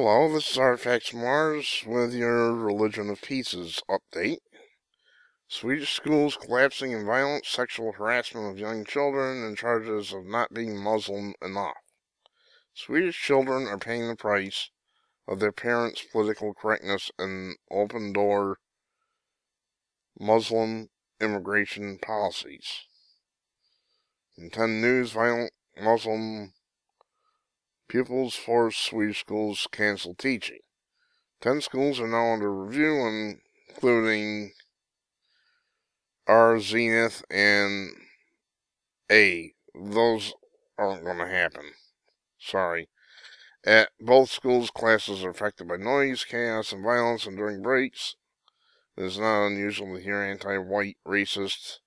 Hello, this is Artifacts Mars with your Religion of Pieces update. Swedish schools collapsing in violent sexual harassment of young children and charges of not being Muslim enough. Swedish children are paying the price of their parents' political correctness and open-door Muslim immigration policies. In 10 News, violent Muslim pupils force Swedish schools cancel teaching. 10 schools are now under review, including R, Zenith, and A. Those aren't going to happen. Sorry. At both schools, classes are affected by noise, chaos, and violence, and during breaks, it is not unusual to hear anti-white, racist,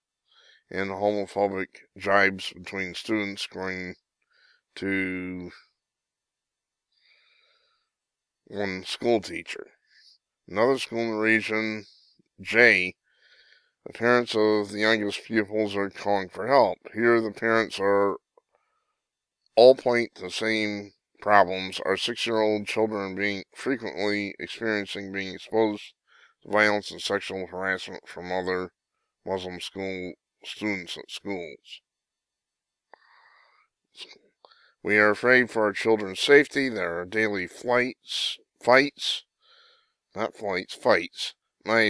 and homophobic jibes between students, according to one school teacher. Another school in the region, J, the parents of the youngest pupils are calling for help. Here, the parents are all point to the same problems. Our 6-year-old children being frequently experiencing being exposed to violence and sexual harassment from other Muslim school students at schools. We are afraid for our children's safety. There are daily fights. My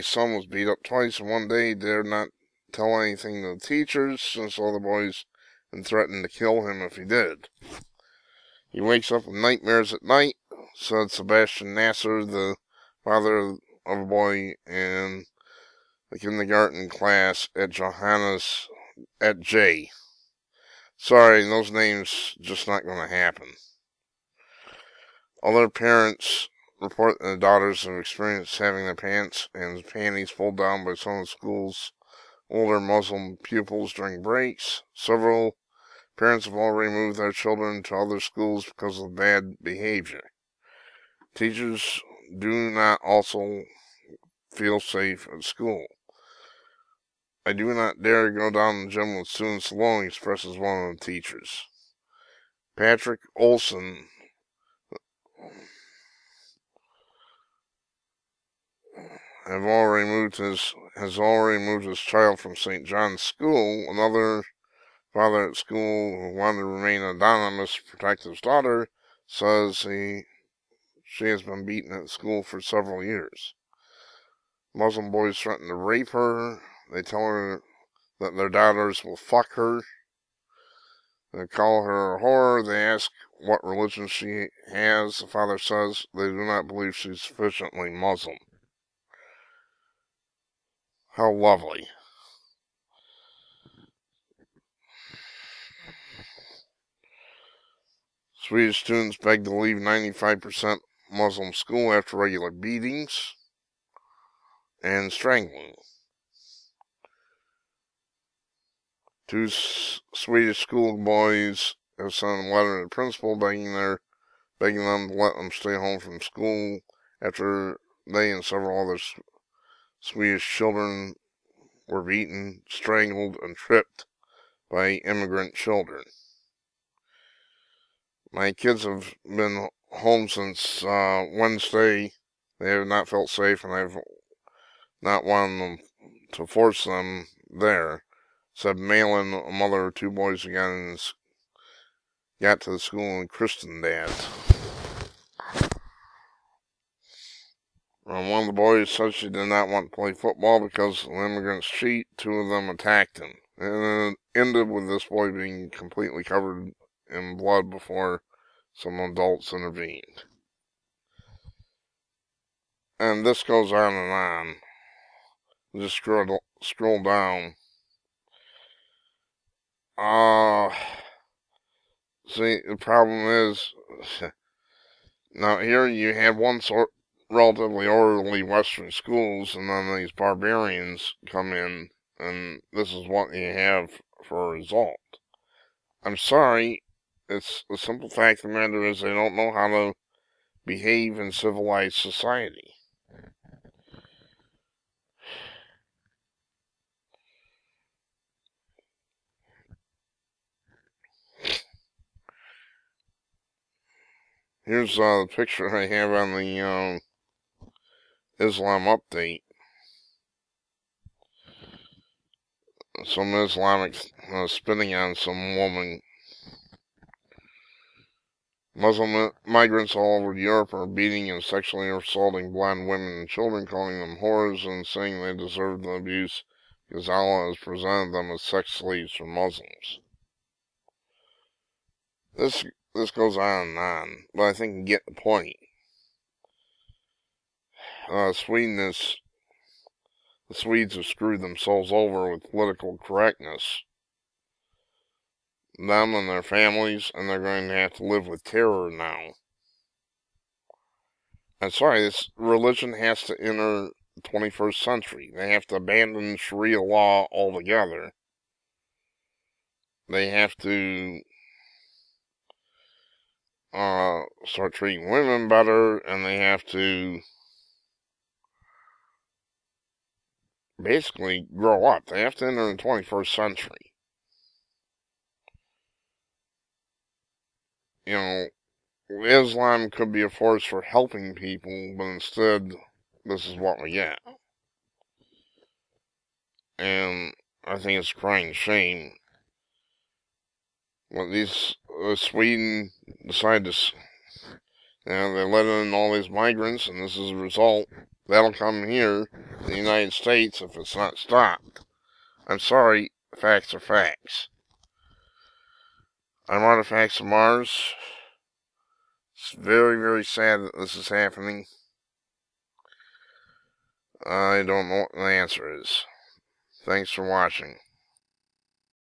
son was beat up twice, and one day dared not tell anything to the teachers, since all the boys had threatened to kill him if he did. He wakes up with nightmares at night, said Sebastian Nasser, the father of a boy in the kindergarten class at Johannes at J. Sorry, those names just not going to happen. Other parents report that their daughters have experienced having their pants and panties pulled down by some of the school's older Muslim pupils during breaks. Several parents have already moved their children to other schools because of bad behavior. Teachers do not also feel safe at school. I do not dare go down the gym with students alone, expresses one of the teachers. Patrick Olson has already moved his child from St. John's School. Another father at school who wanted to remain anonymous to protect his daughter says she has been beaten at school for several years. Muslim boys threaten to rape her. They tell her that their daughters will fuck her. They call her a whore. They ask what religion she has. The father says they do not believe she's sufficiently Muslim. How lovely. Swedish students beg to leave 95% Muslim school after regular beatings and strangling. 2 Swedish schoolboys have sent a letter to the principal begging them to let them stay home from school after they and several other Swedish children were beaten, strangled, and tripped by immigrant children. My kids have been home since Wednesday. They have not felt safe, and I've not wanted them to force them there, said Malin, a mother of 2 boys again, and got to the school in Christendad. One of the boys said she did not want to play football because the immigrants cheat. 2 of them attacked him. And it ended with this boy being completely covered in blood before some adults intervened. And this goes on and on. Just scroll down. See, the problem is, now here you have one sort relatively orderly Western schools, and then these barbarians come in, and this is what you have for a result. I'm sorry, it's the simple fact of the matter is they don't know how to behave in civilized society. Here's the picture I have on the Islam update. Some Islamic spitting on some woman. Muslim migrants all over Europe are beating and sexually assaulting blonde women and children, calling them whores and saying they deserve the abuse because Allah has presented them as sex slaves for Muslims. This goes on, but I think you get the point. The Swedes have screwed themselves over with political correctness. Them and their families, and they're going to have to live with terror now. I'm sorry, this religion has to enter the 21st century. They have to abandon Sharia law altogether. They have to start treating women better, and they have to basically grow up. They have to enter the 21st century. You know, Islam could be a force for helping people, but instead, this is what we get. And I think it's a crying shame. When Sweden decided to, they let in all these migrants, and this is a result. That'll come here in the United States if it's not stopped. I'm sorry, facts are facts. I'm Artifacts of Mars. It's very, very sad that this is happening. I don't know what the answer is. Thanks for watching.